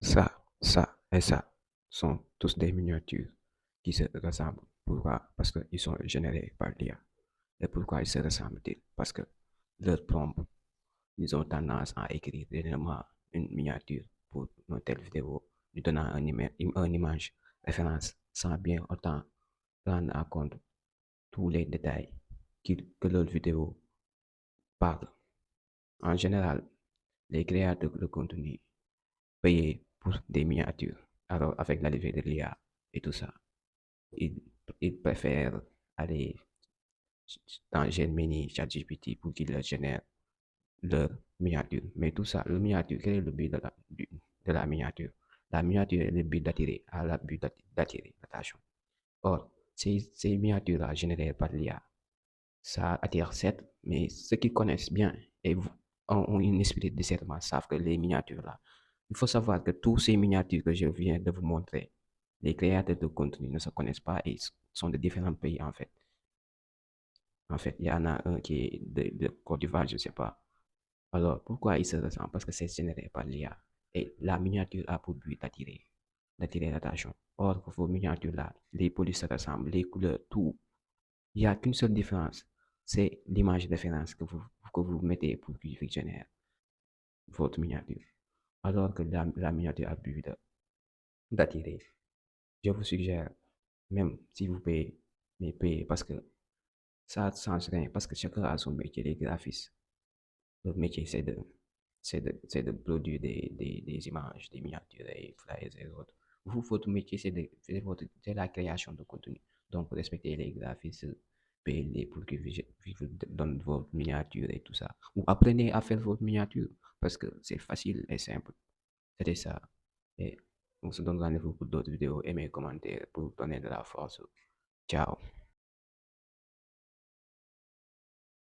Ça et ça sont tous des miniatures qui se ressemblent. Pourquoi? Parce qu'ils sont générés par l'IA. Et pourquoi ils se ressemblent-ils? Parce que leur prompt, ils ont tendance à écrire dernièrement une miniature pour une telle vidéo, lui donnant une image référence sans bien autant prendre en compte tous les détails que leur vidéo parle. En général, les créateurs de contenu payés pour des miniatures, alors avec l'arrivée de l'IA et tout ça, ils, ils préfèrent aller dans Gemini, ChatGPT pour qu'ils leur génèrent leur miniature. Mais tout ça, le miniature, quel est le but de la miniature? La miniature est le but d'attirer, à la but d'attirer l'attention. Or, ces miniatures-là générées par l'IA, ça attire certes, mais ceux qui connaissent bien et ont une esprit de discernement savent que les miniatures-là, il faut savoir que tous ces miniatures que je viens de vous montrer, les créateurs de contenu ne se connaissent pas et sont de différents pays en fait. En fait, il y en a un qui est de Côte d'Ivoire, je ne sais pas. Alors, pourquoi il se ressent? Parce que c'est généré par l'IA. Et la miniature a pour but d'attirer l'attention. Or, que vos miniatures-là, les polices se ressemblent, les couleurs, tout. Il n'y a qu'une seule différence. C'est l'image de référence que vous mettez pour qu'il génère votre miniature. Alors que la miniature a but d'attirer. Je vous suggère, même si vous payez, mais payez parce que ça ne change rien, parce que chacun a son métier, les graphistes. Le métier, c'est de produire des images, des miniatures, des flyers et autres. Vous, votre métier, c'est la création de contenu. Donc, respectez les graphistes, payez-les pour qu'ils vous donnent vos miniatures et tout ça. Ou apprenez à faire votre miniature parce que c'est facile et simple. C'était ça. Et on se donne rendez-vous pour d'autres vidéos. Aimez, commentez pour donner de la force. Ciao.